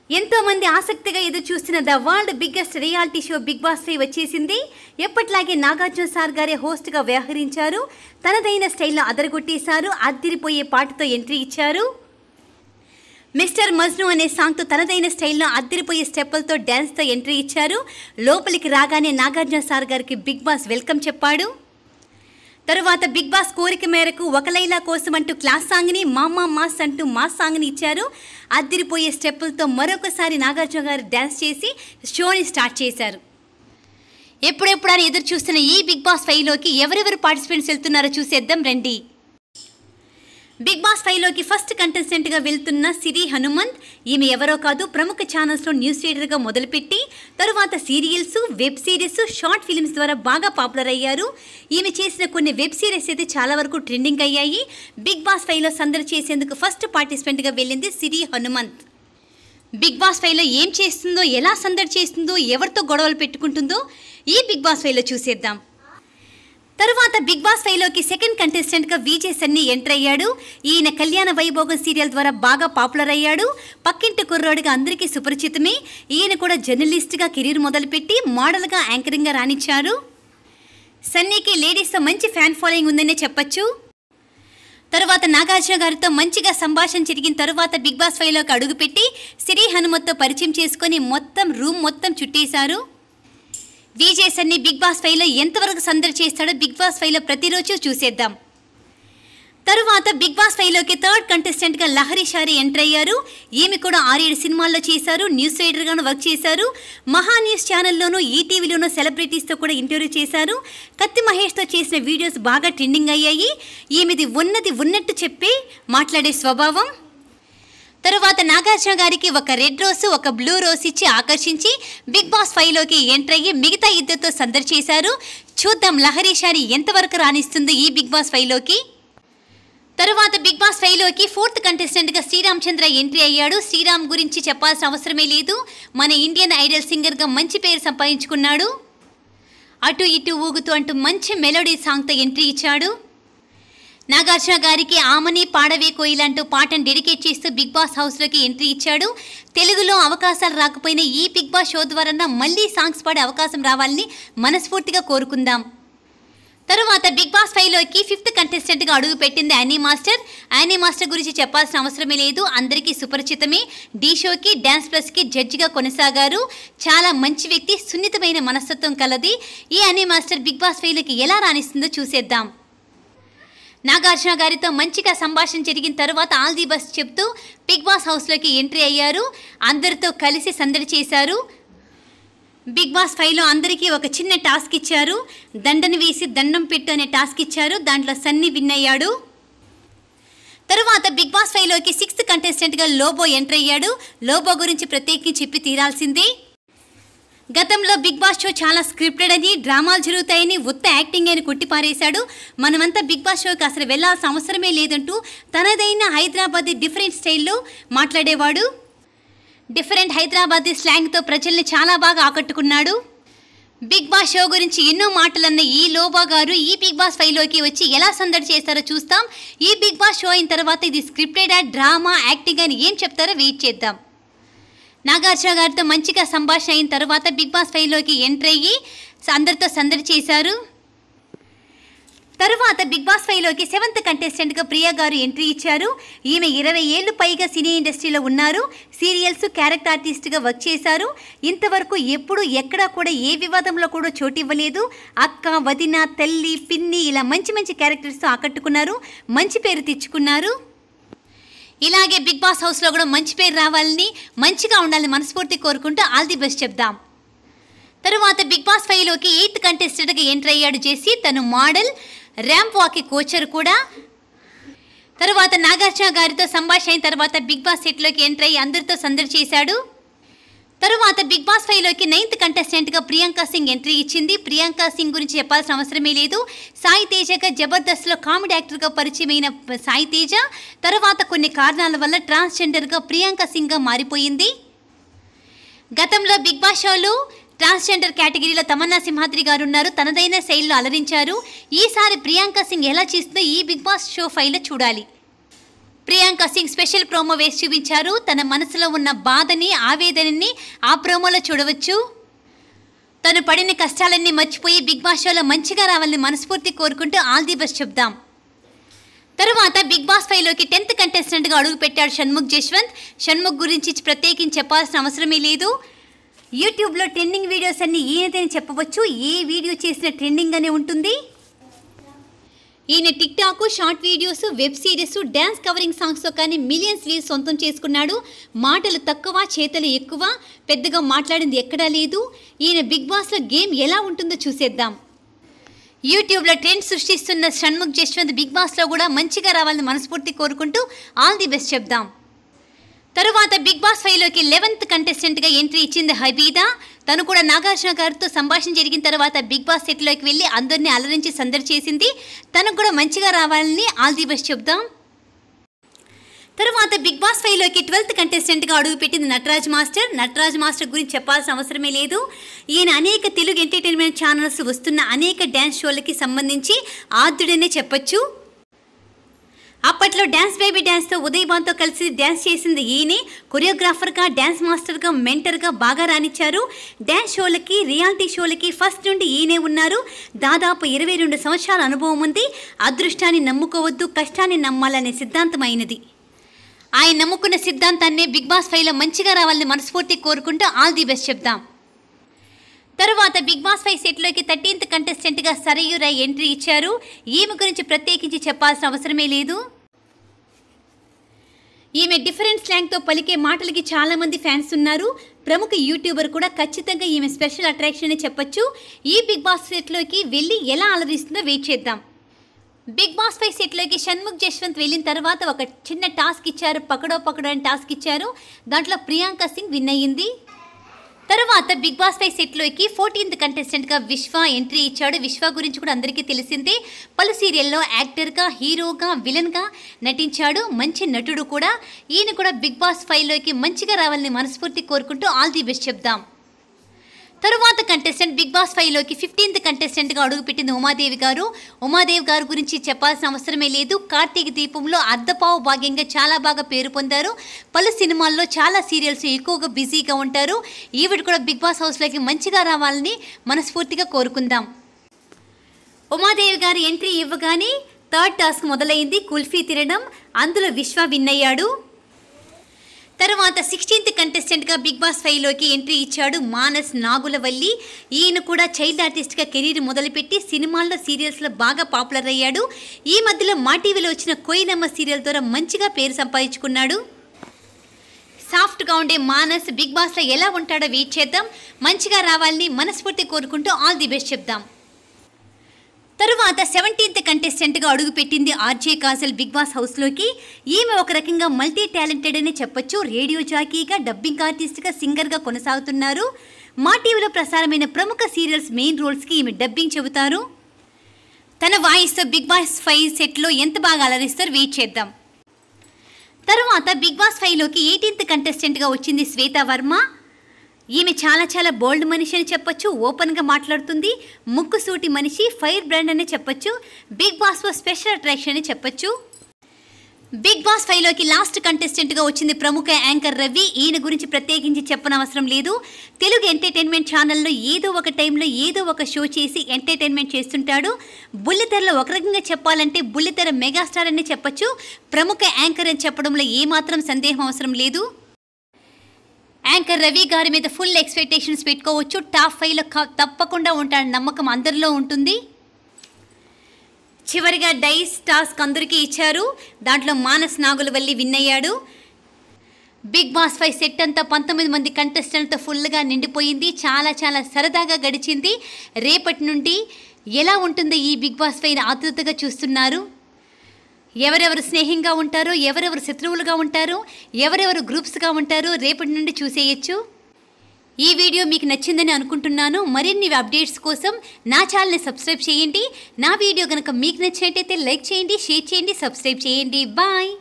ఎంతో మంది ఆసక్తిగా ఎదురు చూస్తున్న the world biggest reality show Bigg Boss 3 వచ్చేసింది. ఎప్పట్లాగే నాగార్జున సార్ గారే హోస్ట్గా వ్యవహరించారు. తనదైన స్టైల్లో అదరగొట్టేశారు. అద్దిరిపోయే పాటతో ఎంట్రీ ఇచ్చారు. మిస్టర్ మజ్ను అనే సాంగ్తో తనదైన స్టైల్లో అద్దిరిపోయే స్టెప్పులతో డ్యాన్స్తో ఎంట్రీ ఇచ్చారు. లోపలికి రాగానే నాగార్జున సార్ గారికి బిగ్ బాస్ వెల్కమ్ చెప్పాడు. తరువాత బిగ్ బాస్ కోరిక మేరకు ఒక లైలా కోసం అంటూ క్లాస్ సాంగ్ని, మామా మాస్ అంటూ మాస్ సాంగ్ని ఇచ్చారు. అద్దిరిపోయే స్టెప్పులతో మరొకసారి నాగార్జున గారు డ్యాన్స్ చేసి షోని స్టార్ట్ చేశారు. ఎప్పుడెప్పుడని ఎదురు చూస్తున్న ఈ బిగ్ బాస్ 5లోకి ఎవరెవరు పార్టిసిపెంట్స్ వెళ్తున్నారో చూసేద్దాం రండి. బిగ్ బాస్ 5లోకి ఫస్ట్ కంటెస్టెంట్గా వెళ్తున్న సిరి హనుమంత్. ఈమె ఎవరో కాదు, ప్రముఖ ఛానల్స్లో న్యూస్ రీడర్గా మొదలుపెట్టి తరువాత serials, web series, short films ద్వారా బాగా పాపులర్ అయ్యారు. ఈమె చేసిన కొన్ని వెబ్ సిరీస్ అయితే చాలా వరకు ట్రెండింగ్ అయ్యాయి. బిగ్ బాస్ 5లో సందడి చేసేందుకు ఫస్ట్ పార్టిసిపెంట్గా వెళ్ళింది సిరి హనుమంత్. బిగ్ బాస్ 5లో ఏం చేస్తుందో, ఎలా సందడి చేస్తుందో, ఎవరితో గొడవలు పెట్టుకుంటుందో ఈ బిగ్ బాస్ 5లో చూసేద్దాం. తరువాత బిగ్ బాస్ 5లోకి సెకండ్ కంటెస్టెంట్గా విజయ్ సన్నీ ఎంటర్ అయ్యాడు. ఈయన కళ్యాణ వైభోగం సీరియల్ ద్వారా బాగా పాపులర్ అయ్యాడు. పక్కింటి కుర్రోడిగా అందరికీ సుపరిచితమే. ఈయన కూడా జర్నలిస్ట్గా కెరీర్ మొదలుపెట్టి మోడల్గా, యాంకరింగ్గా రాణించారు. సన్నీకి లేడీస్తో మంచి ఫ్యాన్ ఫాలోయింగ్ ఉందనే చెప్పచ్చు. తరువాత నాగార్జున గారితో మంచిగా సంభాషణ జరిగిన తరువాత బిగ్ బాస్ 5లోకి అడుగుపెట్టి సిరి హనుమత్తో పరిచయం చేసుకొని రూమ్ మొత్తం చుట్టేశారు. విజయ్ సన్నీ బిగ్ బాస్ 5లో ఎంతవరకు సందడి చేస్తాడో బిగ్ బాస్ 5లో ప్రతిరోజు చూసేద్దాం. తరువాత బిగ్ బాస్ 5లోకి థర్డ్ కంటెస్టెంట్గా లహరి షారి ఎంటర్ అయ్యారు. ఈమె కూడా 6-7 సినిమాల్లో చేశారు. న్యూస్ రీడర్గాను వర్క్ చేశారు. మహా న్యూస్ ఛానల్లోనూ, ఈటీవీలోనూ సెలబ్రిటీస్తో కూడా ఇంటర్వ్యూ చేశారు. కత్తి మహేష్తో చేసిన వీడియోస్ బాగా ట్రెండింగ్ అయ్యాయి. ఈమెది ఉన్నది ఉన్నట్టు చెప్పి మాట్లాడే స్వభావం. తరువాత నాగార్జున గారికి ఒక రెడ్ రోసు, ఒక బ్లూ రోస్ ఇచ్చి ఆకర్షించి బిగ్ బాస్ 5లోకి ఎంటర్ అయ్యి మిగతా ఇద్దరితో సందడి చేశారు. చూద్దాం లహరి షారి ఎంతవరకు రాణిస్తుందో ఈ బిగ్ బాస్ 5లోకి. తరువాత బిగ్ బాస్ 5లోకి ఫోర్త్ కంటెస్టెంట్గా శ్రీరామ్ చంద్ర ఎంట్రీ అయ్యాడు. శ్రీరామ్ గురించి చెప్పాల్సిన అవసరమే లేదు. మన ఇండియన్ ఐడల్ సింగర్గా మంచి పేరు సంపాదించుకున్నాడు. అటు ఇటు ఊగుతూ అంటూ మంచి మెలోడీ సాంగ్తో ఎంట్రీ ఇచ్చాడు. నాగార్జున గారికి ఆమని పాడవే కోయిలంటూ పాటను డెడికేట్ చేస్తూ బిగ్ బాస్ హౌస్లోకి ఎంట్రీ ఇచ్చాడు. తెలుగులో అవకాశాలు రాకపోయినా ఈ బిగ్ బాస్ షో ద్వారా మళ్ళీ సాంగ్స్ పాడే అవకాశం రావాలని మనస్ఫూర్తిగా కోరుకుందాం. తరువాత బిగ్ బాస్ 5లోకి ఫిఫ్త్ కంటెస్టెంట్గా అడుగు పెట్టింది యానీ మాస్టర్. యానీ మాస్టర్ గురించి చెప్పాల్సిన అవసరమే లేదు, అందరికీ సుపరిచితమే. ఢీ షోకి, డ్యాన్స్ ప్లస్కి జడ్జిగా కొనసాగారు. చాలా మంచి వ్యక్తి, సున్నితమైన మనస్తత్వం కలది. ఈ యానీ మాస్టర్ బిగ్ బాస్ 5లోకి ఎలా రాణిస్తుందో చూసేద్దాం. నాగార్జున గారితో మంచిగా సంభాషణ జరిగిన తరువాత ఆల్ ది బెస్ట్ చెప్తూ బిగ్ బాస్ హౌస్లోకి ఎంట్రీ అయ్యారు. అందరితో కలిసి సందడి చేశారు. బిగ్ బాస్ 5లో అందరికీ ఒక చిన్న టాస్క్ ఇచ్చారు. దండను వేసి దండం పెట్టు అనే టాస్క్ ఇచ్చారు. దాంట్లో సన్నీ విన్ అయ్యాడు. తరువాత బిగ్ బాస్ 5లోకి సిక్స్త్ కంటెస్టెంట్గా లోబో ఎంటర్ అయ్యాడు. లోబో గురించి ప్రత్యేకించి చెప్పి తీరాల్సిందే. గతంలో బిగ్ బాస్ షో చాలా స్క్రిప్టెడ్ అని, డ్రామాలు జరుగుతాయని, ఉత్త యాక్టింగ్ అని కొట్టిపారేశాడు. మనమంతా బిగ్ బాస్ షోకి అసలు వెళ్లాల్సిన అవసరమే లేదంటూ తనదైన హైదరాబాదీ డిఫరెంట్ స్టైల్లో మాట్లాడేవాడు. డిఫరెంట్ హైదరాబాదీ స్లాంగ్తో ప్రజల్ని చాలా బాగా ఆకట్టుకున్నాడు. బిగ్ బాస్ షో గురించి ఎన్నో మాటలన్న ఈ లోబా గారు ఈ బిగ్ బాస్ 5లోకి వచ్చి ఎలా సందడి చేస్తారో చూస్తాం. ఈ బిగ్ బాస్ షో అయిన తర్వాత ఇది స్క్రిప్టెడా, డ్రామా, యాక్టింగ్ అని ఏం చెప్తారో వెయిట్ చేద్దాం. నాగార్జున గారితో మంచిగా సంభాషణ అయిన తర్వాత బిగ్ బాస్ 5లోకి ఎంటర్ అయ్యి అందరితో సందడి చేశారు. తరువాత బిగ్ బాస్ 5లోకి సెవెంత్ కంటెస్టెంట్గా ప్రియా గారు ఎంట్రీ ఇచ్చారు. ఈమె 20 ఏళ్లు పైగా సినీ ఇండస్ట్రీలో ఉన్నారు. సీరియల్స్, క్యారెక్టర్ ఆర్టిస్ట్గా వర్క్ చేశారు. ఇంతవరకు ఎప్పుడు ఎక్కడా కూడా ఏ వివాదంలో కూడా చోటు ఇవ్వలేదు. అక్క, వదిన, తల్లి, పిన్ని ఇలా మంచి మంచి క్యారెక్టర్స్తో ఆకట్టుకున్నారు. మంచి పేరు తెచ్చుకున్నారు. ఇలాగే బిగ్ బాస్ హౌస్లో కూడా మంచి పేరు రావాలని, మంచిగా ఉండాలని మనస్ఫూర్తి కోరుకుంటూ ఆల్ ది బెస్ట్ చెప్దాం. తరువాత బిగ్ బాస్ 5లోకి ఎయిత్ కంటెస్టెంట్గా ఎంటర్ అయ్యాడు జెస్సీ. తను మోడల్, ర్యాంప్ వాక్ కోచర్ కూడా. తరువాత నాగార్జున గారితో సంభాషణ అయిన తర్వాత బిగ్ బాస్ సెట్లోకి ఎంటర్ అయ్యి అందరితో సందడి చేశాడు. తరువాత బిగ్ బాస్ 5లోకి నైన్త్ కంటెస్టెంట్గా ప్రియాంక సింగ్ ఎంట్రీ ఇచ్చింది. ప్రియాంక సింగ్ గురించి చెప్పాల్సిన అవసరమే లేదు. సాయి తేజగా జబర్దస్త్లో కామెడీ యాక్టర్గా పరిచయమైన సాయి తేజ తరువాత కొన్ని కారణాల వల్ల ట్రాన్స్జెండర్గా ప్రియాంక సింగ్గా మారిపోయింది. గతంలో బిగ్ బాస్ షోలో ట్రాన్స్జెండర్ కేటగిరీలో తమన్నా సింహాద్రి గారు ఉన్నారు. తనదైన శైలిలో అలరించారు. ఈసారి ప్రియాంక సింగ్ ఎలా చేస్తుందో ఈ బిగ్ బాస్ షో 5లో చూడాలి. ప్రియాంక సింగ్ స్పెషల్ ప్రోమో వేసి చూపించారు. తన మనసులో ఉన్న బాధని, ఆవేదనని ఆ ప్రోమోలో చూడవచ్చు. తను పడిన కష్టాలన్నీ మర్చిపోయి బిగ్ బాస్ షోలో మంచిగా రావాలని మనస్ఫూర్తి కోరుకుంటూ ఆల్ ది బెస్ట్ చెప్దాం. తరువాత బిగ్ బాస్ 5లోకి 10th కంటెస్టెంట్గా అడుగుపెట్టాడు షణ్ముఖ్ జశ్వంత్. షణ్ముఖ్ గురించి ప్రత్యేకించి చెప్పాల్సిన అవసరమే లేదు. యూట్యూబ్లో ట్రెండింగ్ వీడియోస్ అన్ని ఈయనదని చెప్పవచ్చు. ఏ వీడియో చేసిన ట్రెండింగ్ అనే ఉంటుంది. ఈయన TikTok, short videos, web series, dance covering సాంగ్స్తో కానీ మిలియన్స్ వ్యూస్ సొంతం చేసుకున్నాడు. మాటలు తక్కువ, చేతలు ఎక్కువ, పెద్దగా మాట్లాడింది ఎక్కడా లేదు. ఈయన బిగ్ బాస్లో గేమ్ ఎలా ఉంటుందో చూసేద్దాం. యూట్యూబ్లో ట్రెండ్ సృష్టిస్తున్న షణ్ముఖ్ జశ్వంత్ బిగ్ బాస్లో కూడా మంచిగా రావాలని మనస్ఫూర్తి కోరుకుంటూ ఆల్ ది బెస్ట్ చెప్దాం. తరువాత బిగ్ బాస్ 5లోకి 11th కంటెస్టెంట్గా ఎంట్రీ ఇచ్చింది హబీదా. తను కూడా నాగార్జున గారితో సంభాషణ జరిగిన తర్వాత బిగ్ బాస్ సెట్లోకి వెళ్ళి అందరినీ అలరించి సందడి చేసింది. తనకు కూడా మంచిగా రావాలని ఆల్ ది బెస్ట్ చెప్దాం. తరువాత బిగ్ బాస్ 5లోకి 12th కంటెస్టెంట్గా అడుగుపెట్టింది నటరాజ్ మాస్టర్. నటరాజ్ మాస్టర్ గురించి చెప్పాల్సిన అవసరమే లేదు. ఈయన అనేక తెలుగు ఎంటర్టైన్మెంట్ ఛానల్స్ వస్తున్న అనేక డ్యాన్స్ షోలకి సంబంధించి ఆద్యుడనే చెప్పొచ్చు. అప్పట్లో డ్యాన్స్ బేబీ డ్యాన్స్తో ఉదయ్ భాన్తో కలిసి డ్యాన్స్ చేసింది ఈయనే. కొరియోగ్రాఫర్గా, డ్యాన్స్ మాస్టర్గా, మెంటర్గా బాగా రాణించారు. డ్యాన్స్ షోలకి, రియాలిటీ షోలకి ఫస్ట్ నుండి ఈయనే ఉన్నారు. దాదాపు 22 సంవత్సరాల అనుభవం ఉంది. అదృష్టాన్ని నమ్ముకోవద్దు, కష్టాన్ని నమ్మాలనే సిద్ధాంతం అయినది. ఆయన నమ్ముకున్న సిద్ధాంతాన్ని బిగ్ బాస్ 5లో మంచిగా రావాలని మనస్ఫూర్తి కోరుకుంటూ ఆల్ ది బెస్ట్ చెప్దాం. తరువాత బిగ్ బాస్ 5 సెట్లోకి 13th కంటెస్టెంట్గా సరయూ రాయ్ ఎంట్రీ ఇచ్చారు. ఈమె గురించి ప్రత్యేకించి చెప్పాల్సిన అవసరమే లేదు. ఈమె డిఫరెంట్ స్లాంగ్తో పలికే మాటలకి చాలామంది ఫ్యాన్స్ ఉన్నారు. ప్రముఖ యూట్యూబర్ కూడా ఖచ్చితంగా ఈమె స్పెషల్ అట్రాక్షన్ అని చెప్పొచ్చు. ఈ బిగ్ బాస్ సెట్లోకి వెళ్ళి ఎలా అలరిస్తుందో వెయిట్ చేద్దాం. బిగ్ బాస్ 5 సెట్లోకి షణ్ముఖ్ జశ్వంత్ వెళ్ళిన తర్వాత ఒక చిన్న టాస్క్ ఇచ్చారు. పకడో అని టాస్క్ ఇచ్చారు. దాంట్లో ప్రియాంక సింగ్ విన్ అయ్యింది. తర్వాత బిగ్ బాస్ 5 సెట్లోకి 14th కంటెస్టెంట్గా విశ్వ ఎంట్రీ ఇచ్చాడు. విశ్వ గురించి కూడా అందరికీ తెలిసిందే. పలు సీరియల్లో యాక్టర్గా, హీరోగా, విలన్గా నటించాడు. మంచి నటుడు కూడా. ఈయన కూడా బిగ్ బాస్ 5లోకి మంచిగా రావాలని మనస్ఫూర్తి కోరుకుంటూ ఆల్ ది బెస్ట్ చెప్దాం. తరువాత కంటెస్టెంట్ బిగ్ బాస్ 5లోకి 15th కంటెస్టెంట్గా అడుగుపెట్టింది ఉమాదేవి గారు. ఉమాదేవి గారు గురించి చెప్పాల్సిన అవసరమే లేదు. కార్తీక దీపంలో అర్ధపావు భాగ్యంగా చాలా బాగా పేరు పొందారు. పలు సినిమాల్లో, చాలా సీరియల్స్ ఎక్కువగా బిజీగా ఉంటారు. ఈవిడ కూడా బిగ్ బాస్ హౌస్లోకి మంచిగా రావాలని మనస్ఫూర్తిగా కోరుకుందాం. ఉమాదేవి గారు ఎంట్రీ ఇవ్వగానే 3rd టాస్క్ మొదలైంది, కుల్ఫీ తినడం. అందులో విశ్వ విన్ అయ్యాడు. తర్వాత 16th కంటెస్టెంట్గా బిగ్ బాస్ 5లోకి ఎంట్రీ ఇచ్చాడు మానస్ నాగులవల్లి. ఈయన కూడా చైల్డ్ ఆర్టిస్ట్గా కెరీర్ మొదలుపెట్టి సినిమాల్లో, సీరియల్స్లో బాగా పాపులర్ అయ్యాడు. ఈ మధ్యలో మా టీవీలో వచ్చిన కోయినమ్మ సీరియల్ ద్వారా మంచిగా పేరు సంపాదించుకున్నాడు. సాఫ్ట్గా ఉండే మానస్ బిగ్ బాస్లో ఎలా ఉంటాడో వెయిట్ చేద్దాం. మంచిగా రావాలని మనస్ఫూర్తి కోరుకుంటూ ఆల్ ది బెస్ట్ చెప్దాం. తరువాత 17th కంటెస్టెంట్గా అడుగుపెట్టింది ఆర్జే కాజల్ బిగ్ బాస్ హౌస్లోకి. ఈమె ఒక రకంగా మల్టీ టాలెంటెడ్ అని చెప్పొచ్చు. రేడియో జాకీగా, డబ్బింగ్ ఆర్టిస్ట్గా, సింగర్గా కొనసాగుతున్నారు. మా టీవీలో ప్రసారమైన ప్రముఖ సీరియల్స్ మెయిన్ రోల్స్కి ఈమె డబ్బింగ్ చెబుతారు. తన వాయిస్తో బిగ్ బాస్ 5 సెట్లో ఎంత బాగా అలరిస్తారో వెయిట్ చేద్దాం. తరువాత బిగ్ బాస్ 5లోకి 18th కంటెస్టెంట్గా వచ్చింది శ్వేత వర్మ. ఈమె చాలా బోల్డ్ మనిషి అని చెప్పొచ్చు. ఓపెన్గా మాట్లాడుతుంది. ముక్కుసూటి మనిషి, ఫైర్ బ్రాండ్ అని చెప్పొచ్చు. బిగ్ బాస్లో స్పెషల్ అట్రాక్షన్ అని చెప్పొచ్చు. బిగ్ బాస్ 5లోకి లాస్ట్ కంటెస్టెంట్గా వచ్చింది ప్రముఖ యాంకర్ రవి. ఈయన గురించి ప్రత్యేకించి చెప్పనవసరం లేదు. తెలుగు ఎంటర్టైన్మెంట్ ఛానల్లో ఏదో ఒక టైంలో ఏదో ఒక షో చేసి ఎంటర్టైన్మెంట్ చేస్తుంటాడు. బుల్లితెరలో ఒక రకంగా చెప్పాలంటే బుల్లితెర మెగాస్టార్ అని చెప్పొచ్చు. ప్రముఖ యాంకర్ అని చెప్పడంలో ఏమాత్రం సందేహం అవసరం లేదు. యాంకర్ రవి గారి మీద ఫుల్ ఎక్స్పెక్టేషన్స్ పెట్టుకోవచ్చు. టాప్ 5లో తప్పకుండా ఉంటాడు నమ్మకం అందరిలో ఉంటుంది. చివరిగా డైస్ టాస్క్ అందరికీ ఇచ్చారు. దాంట్లో మానస్ నాగులవల్లి విన్ అయ్యాడు. బిగ్ బాస్ 5 సెట్ అంతా 19 మంది కంటెస్టెంట్లతో ఫుల్గా నిండిపోయింది. చాలా సరదాగా గడిచింది. రేపటి నుండి ఎలా ఉంటుందో ఈ బిగ్ బాస్ 5 ఆతృతగా చూస్తున్నారు. ఎవరెవరు స్నేహంగా ఉంటారో, ఎవరెవరు శత్రువులుగా ఉంటారో, ఎవరెవరు గ్రూప్స్గా ఉంటారో రేపటి నుండి చూసేయచ్చు. ఈ వీడియో మీకు నచ్చిందని అనుకుంటున్నాను. మరిన్ని అప్డేట్స్ కోసం నా ఛానల్ని సబ్స్క్రైబ్ చేయండి. నా వీడియో కనుక మీకు నచ్చినట్టయితే లైక్ చేయండి, షేర్ చేయండి, సబ్స్క్రైబ్ చేయండి. బాయ్.